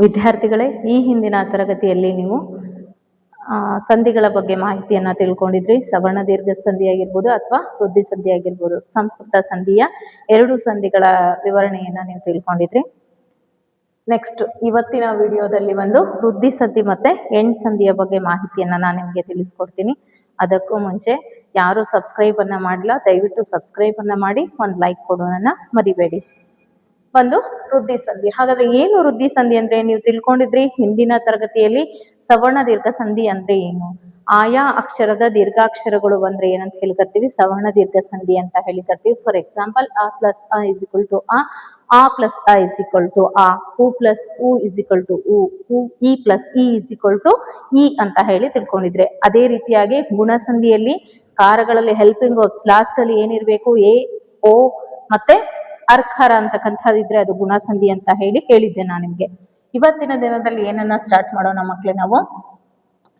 ವಿದ್ಯಾರ್ಥಿಗಳೇ, ಈ ಹಿಂದಿನ ತರಗತಿಯಲ್ಲಿ ನೀವು ಸಂಧಿಗಳ ಬಗ್ಗೆ ಮಾಹಿತಿಯನ್ನ ತಿಳ್ಕೊಂಡಿದ್ರಿ. ಸವರ್ಣ ದೀರ್ಘ ಸಂಧಿ ಆಗಿರ್ಬೋದು ಅಥವಾ ವೃದ್ಧಿ ಸಂಧಿ ಆಗಿರ್ಬೋದು, ಸಂಸ್ಕೃತ ಸಂಧಿಯ 2 ಸಂಧಿಗಳ ವಿವರಣೆಯನ್ನ ನೀವು ತಿಳ್ಕೊಂಡಿದ್ರಿ. ನೆಕ್ಸ್ಟ್ ಇವತ್ತಿನ ವಿಡಿಯೋದಲ್ಲಿ ಒಂದು ವೃದ್ಧಿ ಸಂಧಿ ಮತ್ತೆ ಎಂಡ್ ಸಂಧಿಯ ಬಗ್ಗೆ ಮಾಹಿತಿಯನ್ನ ನಾನು ನಿಮಗೆ ತಿಳಿಸ್ಕೊಡ್ತೀನಿ. ಅದಕ್ಕೂ ಮುಂಚೆ ಯಾರು ಸಬ್ಸ್ಕ್ರೈಬ್ ಅನ್ನ ಮಾಡಿಲ್ಲ, ದಯವಿಟ್ಟು ಸಬ್ಸ್ಕ್ರೈಬ್ ಅನ್ನ ಮಾಡಿ, ಒಂದು ಲೈಕ್ ಕೊಡೋದನ್ನ ಮರಿಬೇಡಿ. ಒಂದು ವೃದ್ಧಿ ಸಂಧಿ. ಹಾಗಾದ್ರೆ ಏನು ವೃದ್ಧಿ ಸಂಧಿ ಅಂದ್ರೆ ನೀವು ತಿಳ್ಕೊಂಡಿದ್ರಿ ಹಿಂದಿನ ತರಗತಿಯಲ್ಲಿ. ಸವರ್ಣ ದೀರ್ಘ ಸಂಧಿ ಅಂದ್ರೆ ಏನು, ಆಯಾ ಅಕ್ಷರದ ದೀರ್ಘಾಕ್ಷರಗಳು ಬಂದ್ರೆ ಏನಂತ ಹೇಳಿ ಕರ್ತೀವಿ, ಸವರ್ಣ ದೀರ್ಘ ಸಂಧಿ ಅಂತ ಹೇಳಿ ಕರ್ತೀವಿ. ಫಾರ್ ಎಕ್ಸಾಂಪಲ್, ಆ ಪ್ಲಸ್ ಅ ಇಸ್ ಈಕ್ವಲ್ ಟು ಆ ಪ್ಲಸ್ ಅ ಇಸ್ ಈಕ್ವಲ್ ಟು ಆ, ಉ ಪ್ಲಸ್ ಉ ಇಸ್ ಈಕ್ವಲ್ ಟು ಉ, ಇ ಪ್ಲಸ್ ಇ ಇಸ್ ಈಕ್ವಲ್ ಟು ಇ ಅಂತ ಹೇಳಿ ತಿಳ್ಕೊಂಡಿದ್ರೆ. ಅದೇ ರೀತಿಯಾಗಿ ಗುಣಸಂಧಿಯಲ್ಲಿ ಕಾರಗಳಲ್ಲಿ ಹೆಲ್ಪಿಂಗ್ ವರ್ಬ್ಸ್ ಲಾಸ್ಟ್ ಅಲ್ಲಿ ಏನಿರ್ಬೇಕು, ಎ, ಓ ಮತ್ತೆ ಅರ್ಕಾರ ಅಂತಕ್ಕಂಥದ್ದಿದ್ರೆ ಅದು ಗುಣಸಂಧಿ ಅಂತ ಹೇಳಿ ಹೇಳಿದ್ದೆ ನಾನು ನಿಮ್ಗೆ. ಇವತ್ತಿನ ದಿನದಲ್ಲಿ ಏನನ್ನ ಸ್ಟಾರ್ಟ್ ಮಾಡೋಣ ಮಕ್ಳೇ ನಾವು.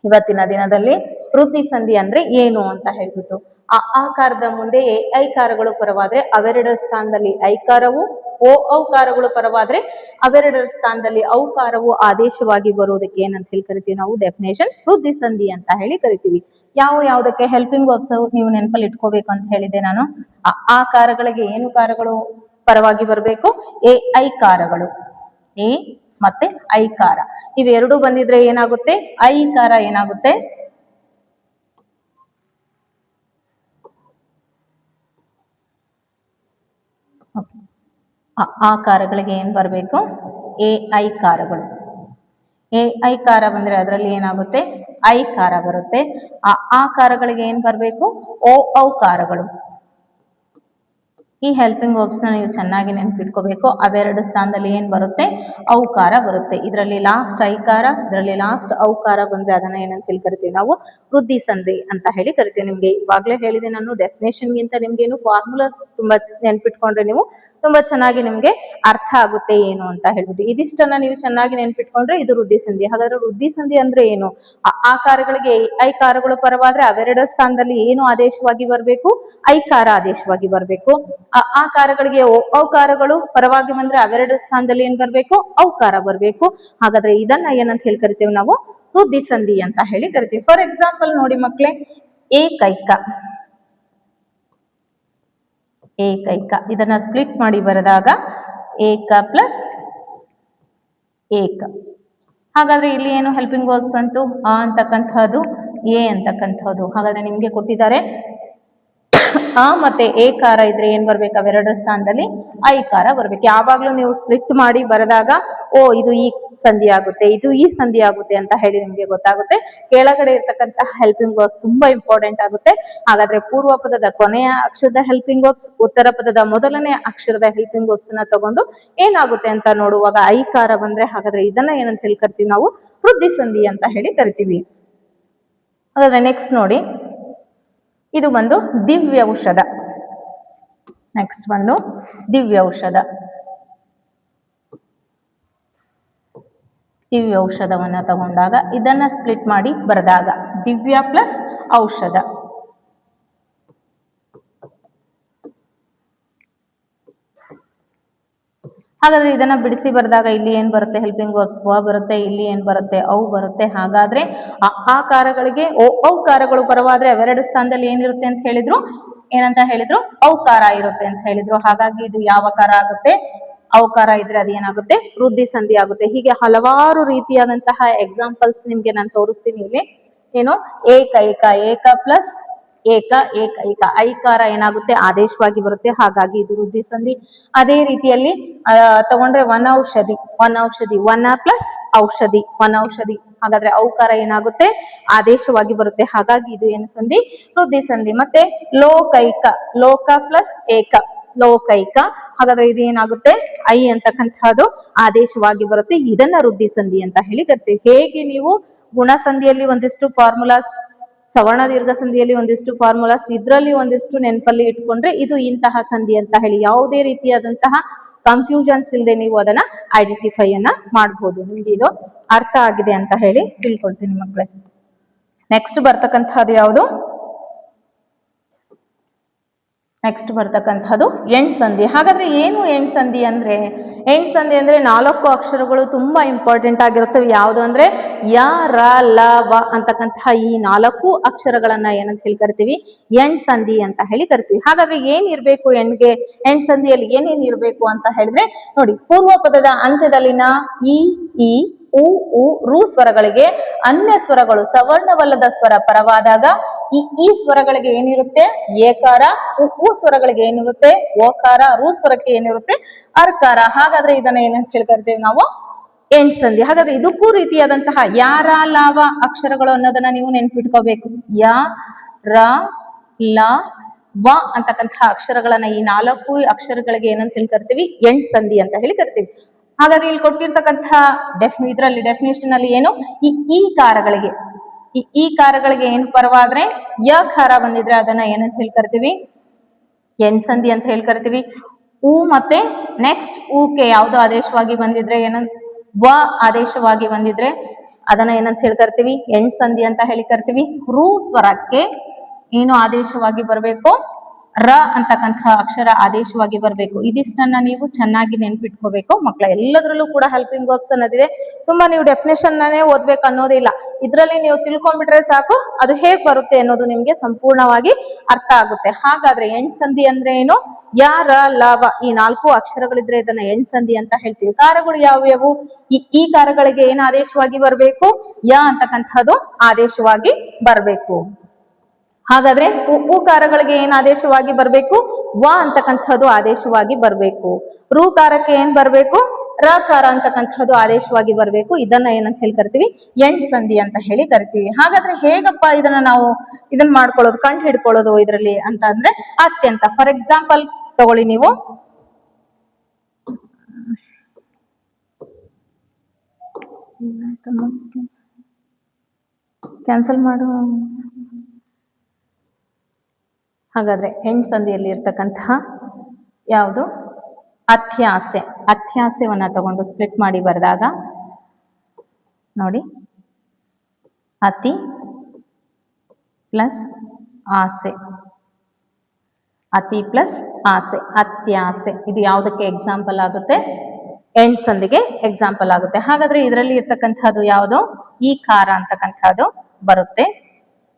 ಇವತ್ತಿನ ದಿನದಲ್ಲಿ ವೃದ್ಧಿ ಸಂಧಿ ಅಂದ್ರೆ ಏನು ಅಂತ ಹೇಳ್ಬಿಟ್ಟು, ಆಕಾರದ ಮುಂದೆ ಐಕಾರಗಳು ಪರವಾದ್ರೆ ಅವೆರಡರ ಸ್ಥಾನದಲ್ಲಿ ಐಕಾರವು, ಓ ಔಕಾರಗಳು ಪರವಾದ್ರೆ ಅವೆರಡರ ಸ್ಥಾನದಲ್ಲಿ ಔಕಾರವು ಆದೇಶವಾಗಿ ಬರುವುದಕ್ಕೆ ಏನಂತ ಹೇಳಿ ಕರಿತೀವಿ ನಾವು, ಡೆಫಿನೇಷನ್ ವೃದ್ಧಿ ಸಂಧಿ ಅಂತ ಹೇಳಿ ಕರಿತೀವಿ. ಯಾವುದಕ್ಕೆ ಹೆಲ್ಪಿಂಗ್ ವರ್ಬ್ಸ್ ನೀವು ನೆನಪಲ್ಲಿ ಇಟ್ಕೋಬೇಕು ಅಂತ ಹೇಳಿದೆ ನಾನು. ಆಕಾರಗಳಿಗೆ ಏನು ಕಾರಗಳು ಪರವಾಗಿ ಬರಬೇಕು, ಎ ಐಕಾರಗಳು, ಎ ಮತ್ತೆ ಐಕಾರ ಇವೆರಡು ಬಂದಿದ್ರೆ ಏನಾಗುತ್ತೆ, ಐಕಾರ ಏನಾಗುತ್ತೆ, ಆಕಾರಗಳಿಗೆ ಏನ್ ಬರಬೇಕು, ಎ ಐಕಾರಗಳು. ಎ ಐಕಾರ ಬಂದ್ರೆ ಅದರಲ್ಲಿ ಏನಾಗುತ್ತೆ, ಐಕಾರ ಬರುತ್ತೆ. ಆಕಾರಗಳಿಗೆ ಏನ್ ಬರಬೇಕು, ಓ ಔಕಾರಗಳು. ಈ ಹೆಲ್ಪಿಂಗ್ ವರ್ಬ್ಸ್ ನ ನೀವು ಚೆನ್ನಾಗಿ ನೆನ್ಪಿಟ್ಕೋಬೇಕು. ಅವೆರಡು ಸ್ಥಾನದಲ್ಲಿ ಏನ್ ಬರುತ್ತೆ, ಔಕಾರ ಬರುತ್ತೆ. ಇದರಲ್ಲಿ ಲಾಸ್ಟ್ ಐಕಾರ, ಇದರಲ್ಲಿ ಲಾಸ್ಟ್ ಔಕಾರ ಬಂದ್ರೆ ಅದನ್ನ ಏನಂತ ಹೇಳಿ ಕರಿತೀವಿ ನಾವು, ವೃದ್ಧಿ ಸಂಧಿ ಅಂತ ಹೇಳಿ ಕರಿತೀವಿ. ನಿಮ್ಗೆ ಇವಾಗ್ಲೇ ಹೇಳಿದೆ ನಾನು, ಡೆಫಿನೇಷನ್ ಗಿಂತ ನಿಮ್ಗೇನು ಫಾರ್ಮುಲಾಸ್ ತುಂಬಾ ನೆನ್ಪಿಟ್ಕೊಂಡ್ರೆ ನೀವು ತುಂಬಾ ಚೆನ್ನಾಗಿ ನಿಮ್ಗೆ ಅರ್ಥ ಆಗುತ್ತೆ ಏನು ಅಂತ ಹೇಳ್ಬಿಟ್ಟು. ಇದಿಷ್ಟನ್ನ ನೀವು ಚೆನ್ನಾಗಿ ನೆನ್ಪಿಟ್ಕೊಂಡ್ರೆ ಇದು ವೃದ್ಧಿ ಸಂಧಿ. ಹಾಗಾದ್ರೆ ವೃದ್ಧಿ ಸಂಧಿ ಅಂದ್ರೆ ಏನು, ಆಕಾರಗಳಿಗೆ ಐಕಾರಗಳು ಪರವಾದ್ರೆ ಅವೆರಡರ ಸ್ಥಾನದಲ್ಲಿ ಏನು ಆದೇಶವಾಗಿ ಬರಬೇಕು, ಐಕಾರ ಆದೇಶವಾಗಿ ಬರಬೇಕು. ಆಕಾರಗಳಿಗೆ ಔಕಾರಗಳು ಪರವಾಗಿ ಬಂದ್ರೆ ಅವೆರಡರ ಸ್ಥಾನದಲ್ಲಿ ಏನ್ ಬರ್ಬೇಕು, ಔಕಾರ ಬರ್ಬೇಕು. ಹಾಗಾದ್ರೆ ಇದನ್ನ ಏನಂತ ಹೇಳಿ ಕರಿತೀವಿ ನಾವು, ವೃದ್ಧಿ ಸಂಧಿ ಅಂತ ಹೇಳಿ ಕರಿತೀವಿ. ಫಾರ್ ಎಕ್ಸಾಂಪಲ್ ನೋಡಿ ಮಕ್ಳೇ, ಏಕೈಕ, ಏಕೈಕ ಇದನ್ನ ಸ್ಪ್ಲಿಟ್ ಮಾಡಿ ಬರೆದಾಗ ಏಕ ಪ್ಲಸ್ ಏಕ. ಹಾಗಾದ್ರೆ ಇಲ್ಲಿ ಏನು ಹೆಲ್ಪಿಂಗ್ ವರ್ಬ್ಸ್ ಅಂತು, ಆ ಅಂತಕ್ಕಂಥದ್ದು, ಎ ಅಂತಕ್ಕಂಥದ್ದು. ಹಾಗಾದ್ರೆ ನಿಮ್ಗೆ ಕೊಟ್ಟಿದ್ದಾರೆ ಆ ಮತ್ತೆ ಏಕಾರ ಇದ್ರೆ ಏನ್ ಬರ್ಬೇಕು, ಅವೆರಡರ ಸ್ಥಾನದಲ್ಲಿ ಐಕಾರ ಬರ್ಬೇಕು. ಯಾವಾಗ್ಲೂ ನೀವು ಸ್ಪ್ಲಿಟ್ ಮಾಡಿ ಬರೆದಾಗ ಓ ಇದು ಈ ಸಂಧಿ ಆಗುತ್ತೆ, ಇದು ಈ ಸಂಧಿ ಆಗುತ್ತೆ ಅಂತ ಹೇಳಿ ನಿಮ್ಗೆ ಗೊತ್ತಾಗುತ್ತೆ. ಕೆಳಗಡೆ ಇರ್ತಕ್ಕಂತಹ ಹೆಲ್ಪಿಂಗ್ ವರ್ಬ್ಸ್ ತುಂಬಾ ಇಂಪಾರ್ಟೆಂಟ್ ಆಗುತ್ತೆ. ಹಾಗಾದ್ರೆ ಪೂರ್ವ ಪದದ ಕೊನೆಯ ಅಕ್ಷರದ ಹೆಲ್ಪಿಂಗ್ ವರ್ಬ್ಸ್, ಉತ್ತರ ಪದದ ಮೊದಲನೇ ಅಕ್ಷರದ ಹೆಲ್ಪಿಂಗ್ ವರ್ಬ್ಸ್ ನ ತಗೊಂಡು ಏನಾಗುತ್ತೆ ಅಂತ ನೋಡುವಾಗ ಐಕಾರ ಬಂದ್ರೆ ಹಾಗಾದ್ರೆ ಇದನ್ನ ಏನಂತ ಹೇಳಿ ಕರಿತೀವಿ ನಾವು, ವೃದ್ಧಿ ಸಂಧಿ ಅಂತ ಹೇಳಿ ಕರಿತೀವಿ. ಹಾಗಾದ್ರೆ ನೆಕ್ಸ್ಟ್ ನೋಡಿ, ಇದು ಒಂದು ದಿವ್ಯೌಷಧ. ನೆಕ್ಸ್ಟ್ ಒಂದು ದಿವ್ಯೌಷಧ. ದಿವ್ಯೌಷಧವನ್ನ ತಗೊಂಡಾಗ ಇದನ್ನ ಸ್ಪ್ಲಿಟ್ ಮಾಡಿ ಬರೆದಾಗ ದಿವ್ಯ ಪ್ಲಸ್ ಔಷಧ. ಹಾಗಾದ್ರೆ ಇದನ್ನ ಬಿಡಿಸಿ ಬರೆದಾಗ ಇಲ್ಲಿ ಏನ್ ಬರುತ್ತೆ, ಹೆಲ್ಪಿಂಗ್ ವರ್ಬ್ಸ್ ವ ಬರುತ್ತೆ, ಇಲ್ಲಿ ಏನ್ ಬರುತ್ತೆ, ಔ ಬರುತ್ತೆ. ಹಾಗಾದ್ರೆ ಆಕಾರಗಳಿಗೆ ಔಕಾರಗಳು ಪರವಾದ್ರೆ ಅವೆರಡು ಸ್ಥಾನದಲ್ಲಿ ಏನಿರುತ್ತೆ ಅಂತ ಹೇಳಿದ್ರು, ಏನಂತ ಹೇಳಿದ್ರು, ಔಕಾರ ಇರುತ್ತೆ ಅಂತ ಹೇಳಿದ್ರು. ಹಾಗಾಗಿ ಇದು ಯಾವ ಕಾರ ಆಗುತ್ತೆ, ಔಕಾರ ಇದ್ರೆ ಅದು ಏನಾಗುತ್ತೆ, ವೃದ್ಧಿ ಸಂಧಿ ಆಗುತ್ತೆ. ಹೀಗೆ ಹಲವಾರು ರೀತಿಯಾದಂತಹ ಎಕ್ಸಾಂಪಲ್ಸ್ ನಿಮ್ಗೆ ನಾನು ತೋರಿಸ್ತೀನಿ ಇಲ್ಲಿ. ಏನು, ಏಕೈಕ, ಏಕ ಪ್ಲಸ್ ಏಕ, ಏಕೈಕ, ಐಕಾರ ಏನಾಗುತ್ತೆ, ಆದೇಶವಾಗಿ ಬರುತ್ತೆ. ಹಾಗಾಗಿ ಇದು ವೃದ್ಧಿ ಸಂಧಿ. ಅದೇ ರೀತಿಯಲ್ಲಿ ತಗೊಂಡ್ರೆ ವನೌಷಧಿ, ವನೌಷಧಿ, ವನ ಪ್ಲಸ್ ಔಷಧಿ, ವನೌಷಧಿ. ಹಾಗಾದ್ರೆ ಔಕಾರ ಏನಾಗುತ್ತೆ, ಆದೇಶವಾಗಿ ಬರುತ್ತೆ. ಹಾಗಾಗಿ ಇದು ಏನು ಸಂಧಿ, ವೃದ್ಧಿ ಸಂಧಿ. ಮತ್ತೆ ಲೋಕೈಕ, ಲೋಕ ಪ್ಲಸ್ ಏಕ, ಲೋಕೈಕ. ಹಾಗಾದ್ರೆ ಇದು ಏನಾಗುತ್ತೆ, ಐ ಅಂತಕ್ಕಂಥದ್ದು ಆದೇಶವಾಗಿ ಬರುತ್ತೆ. ಇದನ್ನ ವೃದ್ಧಿ ಸಂಧಿ ಅಂತ ಹೇಳಿ ಕರಿತೀವಿ. ಹೇಗೆ ನೀವು ಗುಣಸಂಧಿಯಲ್ಲಿ ಒಂದಿಷ್ಟು ಫಾರ್ಮುಲಾಸ್, ಸವರ್ಣ ದೀರ್ಘ ಸಂಧಿಯಲ್ಲಿ ಒಂದಿಷ್ಟು ಫಾರ್ಮುಲಾಸ್, ಇದ್ರಲ್ಲಿ ಒಂದಿಷ್ಟು ನೆನಪಲ್ಲಿ ಇಟ್ಕೊಂಡ್ರೆ ಇದು ಇಂತಹ ಸಂಧಿ ಅಂತ ಹೇಳಿ ಯಾವುದೇ ರೀತಿಯಾದಂತಹ ಕನ್ಫ್ಯೂಷನ್ಸ್ ಇಲ್ಲದೆ ನೀವು ಅದನ್ನ ಐಡೆಂಟಿಫೈ ಅನ್ನ ಮಾಡಬಹುದು. ನಿಮ್ಗೆ ಇದು ಅರ್ಥ ಆಗಿದೆ ಅಂತ ಹೇಳಿ ತಿಳ್ಕೊಳ್ತೀನಿ ಮಕ್ಕಳೇ. ನೆಕ್ಸ್ಟ್ ಬರ್ತಕ್ಕಂಥದ್ದು ಯಾವುದು, ನೆಕ್ಸ್ಟ್ ಬರ್ತಕ್ಕಂಥದ್ದು ಎಂಡ್ ಸಂಧಿ. ಹಾಗಾದ್ರೆ ಏನು ಎಂಡ್ ಸಂಧಿ ಅಂದ್ರೆ, ಎಂಡ್ ಸಂಧಿ ಅಂದ್ರೆ 4 ಅಕ್ಷರಗಳು ತುಂಬಾ ಇಂಪಾರ್ಟೆಂಟ್ ಆಗಿರುತ್ತವೆ. ಯಾವುದು ಅಂದ್ರೆ ಯ ರ ಲ ವ ಅಂತಕ್ಕಂತಹ ಈ 4 ಅಕ್ಷರಗಳನ್ನ ಏನಂತ ಹೇಳಿ ಕರಿತೀವಿ, ಎಂಡ್ ಸಂಧಿ ಅಂತ ಹೇಳಿ ಕರಿತೀವಿ. ಹಾಗಾದ್ರೆ ಏನ್ ಇರ್ಬೇಕು ಎಂಡ್ ಸಂಧಿಯಲ್ಲಿ ಏನೇನ್ ಇರ್ಬೇಕು ಅಂತ ಹೇಳಿದ್ರೆ ನೋಡಿ, ಪೂರ್ವ ಪದದ ಅಂತ್ಯದಲ್ಲಿನ ಈ ಉ ರು ಸ್ವರಗಳಿಗೆ ಅನ್ಯ ಸ್ವರಗಳು ಸವರ್ಣವಲ್ಲದ ಸ್ವರ ಪರವಾದಾಗ ಈ ಸ್ವರಗಳಿಗೆ ಏನಿರುತ್ತೆ ಏಕಾರ, ಉ ಸ್ವರಗಳಿಗೆ ಏನಿರುತ್ತೆ ಓಕಾರ, ರು ಸ್ವರಕ್ಕೆ ಏನಿರುತ್ತೆ ಅರ್ಕಾರ. ಹಾಗಾದ್ರೆ ಇದನ್ನ ಏನಂತ ಹೇಳಿ ಕರಿತೀವಿ ನಾವು, ಎಂಡ್ ಸಂಧಿ. ಹಾಗಾದ್ರೆ ಇದಕ್ಕೂ ರೀತಿಯಾದಂತಹ ಯಾರ ಲಾವ ಅಕ್ಷರಗಳು ಅನ್ನೋದನ್ನ ನೀವು ನೆನ್ಪಿಟ್ಕೋಬೇಕು. ಯ ರ ಲ ವ ಅಂತಕ್ಕಂತಹ ಅಕ್ಷರಗಳನ್ನ ಈ 4 ಅಕ್ಷರಗಳಿಗೆ ಏನಂತ ಹೇಳಿ ಕರಿತೀವಿ, ಎಂಡ್ ಸಂಧಿ ಅಂತ ಹೇಳಿ ಕರಿತೀವಿ. ಹಾಗಾದ್ರೆ ಇಲ್ಲಿ ಕೊಟ್ಟಿರ್ತಕ್ಕಂತಹ ಇದರಲ್ಲಿ ಡೆಫಿನೇಷನ್ ಅಲ್ಲಿ ಏನು, ಈ ಕಾರಗಳಿಗೆ ಈ ಕಾರಗಳಿಗೆ ಏನು ಪರವಾದ್ರೆ ಯ ಖಾರ ಬಂದಿದ್ರೆ ಅದನ್ನ ಏನಂತ ಹೇಳಿ ಕರಿತೀವಿ, ಎಂಡ್ ಸಂಧಿ ಅಂತ ಹೇಳಿ ಕರಿತೀವಿ. ಉ ಮತ್ತೆ ನೆಕ್ಸ್ಟ್ ಊಕೆ ಯಾವ್ದು ಆದೇಶವಾಗಿ ಬಂದಿದ್ರೆ ವ ಆದೇಶವಾಗಿ ಬಂದಿದ್ರೆ ಅದನ್ನ ಏನಂತ ಹೇಳಿ ಕರಿತೀವಿ, ಎಂಡ್ ಸಂಧಿ ಅಂತ ಹೇಳಿ ಕರಿತೀವಿ. ರು ಸ್ವರಕ್ಕೆ ಏನು ಆದೇಶವಾಗಿ ಬರಬೇಕು, ರ ಅಂತಕ್ಕಂತಹ ಅಕ್ಷರ ಆದೇಶವಾಗಿ ಬರಬೇಕು. ಇದಿಷ್ಟನ್ನ ನೀವು ಚೆನ್ನಾಗಿ ನೆನ್ಪಿಟ್ಕೋಬೇಕು ಮಕ್ಕಳ. ಎಲ್ಲದರಲ್ಲೂ ಕೂಡ ಹೆಲ್ಪಿಂಗ್ ವರ್ಬ್ಸ್ ಅನ್ನೋದಿದೆ. ತುಂಬಾ ನೀವು ಡೆಫಿನೇಷನ್ ನಾನೇ ಓದ್ಬೇಕು ಅನ್ನೋದಿಲ್ಲ, ಇದರಲ್ಲಿ ನೀವು ತಿಳ್ಕೊಂಡ್ಬಿಟ್ರೆ ಸಾಕು, ಅದು ಹೇಗ್ ಬರುತ್ತೆ ಅನ್ನೋದು ನಿಮ್ಗೆ ಸಂಪೂರ್ಣವಾಗಿ ಅರ್ಥ ಆಗುತ್ತೆ. ಹಾಗಾದ್ರೆ ಎಂಡ್ ಸಂಧಿ ಅಂದ್ರೆ ಏನು, ಯ ರ ಲ ವ ಈ 4 ಅಕ್ಷರಗಳಿದ್ರೆ ಇದನ್ನ ಎಂಡ್ ಸಂಧಿ ಅಂತ ಹೇಳ್ತೀವಿ. ಕಾರಗಳು ಯಾವ್ಯಾವು, ಈ ಕಾರಗಳಿಗೆ ಏನು ಆದೇಶವಾಗಿ ಬರಬೇಕು, ಯ ಅಂತಕ್ಕಂಥದ್ದು ಆದೇಶವಾಗಿ ಬರಬೇಕು. ಹಾಗಾದ್ರೆ ಉ ಕಾರಗಳಿಗೆ ಏನ್ ಆದೇಶವಾಗಿ ಬರಬೇಕು, ವ ಅಂತಕ್ಕಂಥದ್ದು ಆದೇಶವಾಗಿ ಬರಬೇಕು. ರು ಕಾರಕ್ಕೆ ಏನ್ ಬರಬೇಕು, ರ ಕಾರ ಅಂತಕ್ಕಂಥದ್ದು ಆದೇಶವಾಗಿ ಬರಬೇಕು. ಇದನ್ನ ಏನಂತ ಹೇಳಿ ಕರಿತೀವಿ, ಎಂಡ್ ಸಂಧಿ ಅಂತ ಹೇಳಿ ಕರಿತೀವಿ. ಹಾಗಾದ್ರೆ ಹೇಗಪ್ಪ ಇದನ್ನ ಮಾಡ್ಕೊಳ್ಳೋದು, ಕಂಡು ಹಿಡ್ಕೊಳ್ಳೋದು ಇದರಲ್ಲಿ ಅಂತ ಅಂದ್ರೆ ಅತ್ಯಂತ. ಫಾರ್ ಎಕ್ಸಾಂಪಲ್ ತಗೊಳ್ಳಿ, ನೀವು ಕ್ಯಾನ್ಸಲ್ ಮಾಡು. ಹಾಗಾದ್ರೆ ಎಂಡ್ ಸಂಧಿಯಲ್ಲಿ ಇರ್ತಕ್ಕಂತಹ ಯಾವುದು, ಅತ್ಯಾಸೆವನ್ನ ತಗೊಂಡು ಸ್ಪ್ಲಿಟ್ ಮಾಡಿ ಬರೆದಾಗ ನೋಡಿ, ಅತಿ ಪ್ಲಸ್ ಆಸೆ, ಅತಿ ಪ್ಲಸ್ ಆಸೆ, ಅತ್ಯಾಸೆ. ಇದು ಯಾವುದಕ್ಕೆ ಎಕ್ಸಾಂಪಲ್ ಆಗುತ್ತೆ, ಎಂಡ್ ಸಂಧಿಗೆ ಎಕ್ಸಾಂಪಲ್ ಆಗುತ್ತೆ. ಹಾಗಾದ್ರೆ ಇದರಲ್ಲಿ ಇರ್ತಕ್ಕಂಥದ್ದು ಯಾವುದು, ಈ ಕಾರ ಅಂತಕ್ಕಂಥದ್ದು ಬರುತ್ತೆ.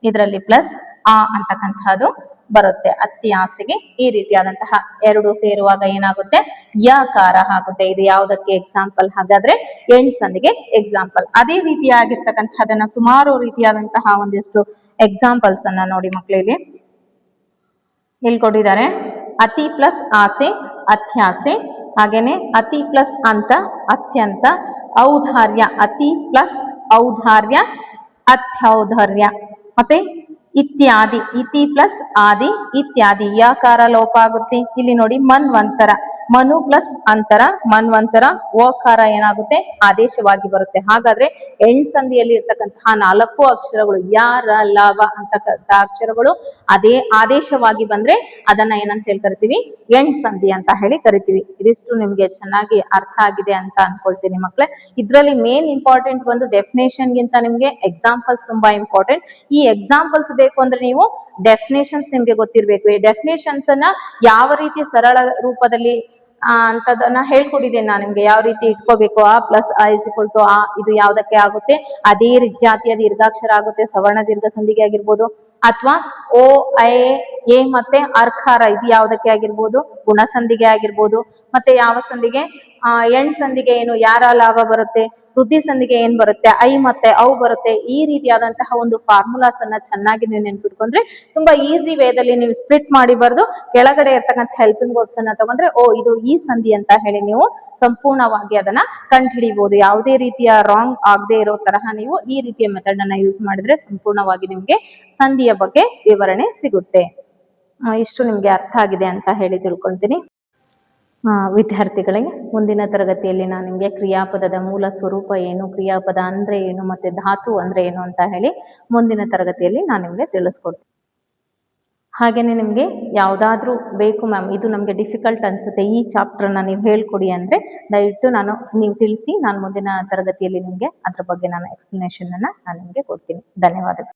ಇದರಲ್ಲಿ ಪ್ಲಸ್ ಆ ಅಂತಕ್ಕಂಥದ್ದು ಬರುತ್ತೆ. ಅತ್ಯಾಸೆಗೆ ಈ ರೀತಿಯಾದಂತಹ ಎರಡು ಸೇರುವಾಗ ಏನಾಗುತ್ತೆ, ಯ ಕಾರ ಆಗುತ್ತೆ. ಇದು ಯಾವುದಕ್ಕೆ ಎಕ್ಸಾಂಪಲ್, ಹಾಗಾದ್ರೆ ಎಂಡ್ ಸಂಧಿಗೆ ಎಕ್ಸಾಂಪಲ್. ಅದೇ ರೀತಿಯಾಗಿರ್ತಕ್ಕಂಥದನ್ನ ಸುಮಾರು ರೀತಿಯಾದಂತಹ ಒಂದಿಷ್ಟು ಎಕ್ಸಾಂಪಲ್ಸ್ ಅನ್ನ ನೋಡಿ ಮಕ್ಕಳಿಗೆ ಇಲ್ಲಿ ಕೊಟ್ಟಿದ್ದಾರೆ. ಅತಿ ಪ್ಲಸ್ ಆಸೆ ಅತ್ಯಾಸೆ, ಹಾಗೇನೆ ಅತಿ ಪ್ಲಸ್ ಅಂತ ಅತ್ಯಂತ, ಔದಾರ್ಯ ಅತಿ ಪ್ಲಸ್ ಔದಾರ್ಯ ಅತ್ಯೌದಾರ್ಯ, ಮತ್ತೆ ಇತ್ಯಾದಿ ಇತಿ ಪ್ಲಸ್ ಆದಿ ಇತ್ಯಾದಿ, ಯಾಕಾರ ಲೋಪ ಆಗುತ್ತೆ. ಇಲ್ಲಿ ನೋಡಿ ಮನ್ವಂತರ, ಮನು ಪ್ಲಸ್ ಅಂತರ ಮನ್ವಂತರ, ಓಕಾರ ಏನಾಗುತ್ತೆ ಆದೇಶವಾಗಿ ಬರುತ್ತೆ. ಹಾಗಾದ್ರೆ ಎಂಡ್ ಸಂಧಿಯಲ್ಲಿ ಇರ್ತಕ್ಕಂತಹ 4 ಅಕ್ಷರಗಳು ಯ ರ ಲ ವ ಅಂತಕ್ಕಂಥ ಅಕ್ಷರಗಳು ಅದೇ ಆದೇಶವಾಗಿ ಬಂದ್ರೆ ಅದನ್ನ ಏನಂತ ಹೇಳಿ ಕರಿತೀವಿ, ಎಂಡ್ ಸಂಧಿ ಅಂತ ಹೇಳಿ ಕರಿತೀವಿ. ಇದಿಷ್ಟು ನಿಮ್ಗೆ ಚೆನ್ನಾಗಿ ಅರ್ಥ ಆಗಿದೆ ಅಂತ ಅನ್ಕೊಳ್ತೀನಿ ಮಕ್ಳೇ. ಇದ್ರಲ್ಲಿ ಮೇನ್ ಇಂಪಾರ್ಟೆಂಟ್ ಒಂದು ಡೆಫಿನೇಷನ್ ಗಿಂತ ನಿಮ್ಗೆ ಎಕ್ಸಾಂಪಲ್ಸ್ ತುಂಬಾ ಇಂಪಾರ್ಟೆಂಟ್. ಈ ಎಕ್ಸಾಂಪಲ್ಸ್ ಬೇಕು ಅಂದ್ರೆ ನೀವು ಡೆಫಿನೇಷನ್ಸ್ ನಿಮ್ಗೆ ಗೊತ್ತಿರ್ಬೇಕು. ಈ ಡೆಫಿನೇಷನ್ಸ್ ಅನ್ನ ಯಾವ ರೀತಿ ಸರಳ ರೂಪದಲ್ಲಿ ಅಂತದನ್ನ ಹೇಳ್ಕೊಟ್ಟಿದ್ದೇನೆ ನಾನು ನಿಮ್ಗೆ, ಯಾವ ರೀತಿ ಇಟ್ಕೋಬೇಕು. ಆ ಪ್ಲಸ್ ಆ ಇಸ್ ಈಕ್ವಲ್ ಟು ಆ, ಇದು ಯಾವ್ದಕ್ಕೆ ಆಗುತ್ತೆ, ಅದೇ ಜಾತಿಯ ದೀರ್ಘಾಕ್ಷರ ಆಗುತ್ತೆ. ಸವರ್ಣ ದೀರ್ಘ ಸಂಧಿಗೆ ಆಗಿರ್ಬೋದು, ಅಥವಾ ಓ ಐ ಎ ಮತ್ತೆ ಅರ್ಕಾರ ಇದು ಯಾವ್ದಕ್ಕೆ ಆಗಿರ್ಬೋದು, ಗುಣಸಂಧಿಗೆ ಆಗಿರ್ಬೋದು. ಮತ್ತೆ ಯಾವ ಸಂಧಿಗೆ, ಎಂಡ್ ಸಂಧಿಗೆ ಏನು ಯಾರ ಲಾಭ ಬರುತ್ತೆ, ವೃದ್ಧಿ ಸಂಧಿಗೆ ಏನ್ ಬರುತ್ತೆ, ಐ ಮತ್ತೆ ಔ ಬರುತ್ತೆ. ಈ ರೀತಿಯಾದಂತಹ ಒಂದು ಫಾರ್ಮುಲಾಸ್ ಅನ್ನ ಚೆನ್ನಾಗಿ ನೀವು ನೆನ್ಪಿಟ್ಕೊಂಡ್ರೆ ತುಂಬಾ ಈಸಿ ವೇದಲ್ಲಿ ನೀವು ಸ್ಪ್ಲಿಟ್ ಮಾಡಿ ಬರೆದು ಕೆಳಗಡೆ ಇರ್ತಕ್ಕಂಥ ಹೆಲ್ಪಿಂಗ್ ವರ್ಬ್ಸ್ ಅನ್ನ ತಗೊಂಡ್ರೆ ಇದು ಈ ಸಂಧಿ ಅಂತ ಹೇಳಿ ನೀವು ಸಂಪೂರ್ಣವಾಗಿ ಅದನ್ನ ಕಂಡುಹಿಡಿಬಹುದು. ಯಾವುದೇ ರೀತಿಯ ರಾಂಗ್ ಆಗದೆ ಇರೋ ತರಹ ನೀವು ಈ ರೀತಿಯ ಮೆಥಡ್ ಅನ್ನ ಯೂಸ್ ಮಾಡಿದ್ರೆ ಸಂಪೂರ್ಣವಾಗಿ ನಿಮ್ಗೆ ಸಂಧಿಯ ಬಗ್ಗೆ ವಿವರಣೆ ಸಿಗುತ್ತೆ. ಇಷ್ಟು ನಿಮ್ಗೆ ಅರ್ಥ ಆಗಿದೆ ಅಂತ ಹೇಳಿ ತಿಳ್ಕೊಳ್ತೀನಿ. ವಿದ್ಯಾರ್ಥಿಗಳಿಗೆ ಮುಂದಿನ ತರಗತಿಯಲ್ಲಿ ನಾನು ನಿಮಗೆ ಕ್ರಿಯಾಪದದ ಮೂಲ ಸ್ವರೂಪ ಏನು, ಕ್ರಿಯಾಪದ ಅಂದ್ರೆ ಏನು, ಮತ್ತೆ ಧಾತು ಅಂದ್ರೆ ಏನು ಅಂತ ಹೇಳಿ ಮುಂದಿನ ತರಗತಿಯಲ್ಲಿ ನಾನು ನಿಮಗೆ ತಿಳಿಸ್ಕೊಡ್ತೀನಿ. ಹಾಗೇನೆ ನಿಮ್ಗೆ ಯಾವ್ದಾದ್ರು ಬೇಕು ಮ್ಯಾಮ್, ಇದು ನಮ್ಗೆ ಡಿಫಿಕಲ್ಟ್ ಅನ್ಸುತ್ತೆ, ಈ ಚಾಪ್ಟರ್ನ ನೀವು ಹೇಳ್ಕೊಡಿ ಅಂದ್ರೆ ದಯವಿಟ್ಟು ನೀವು ತಿಳಿಸಿ, ನಾನು ಮುಂದಿನ ತರಗತಿಯಲ್ಲಿ ನಿಮ್ಗೆ ಅದ್ರ ಬಗ್ಗೆ ನಾನು ಎಕ್ಸ್ಪ್ಲನೇಷನ್ ಅನ್ನ ನಾನು ನಿಮ್ಗೆ ಕೊಡ್ತೀನಿ. ಧನ್ಯವಾದಗಳು.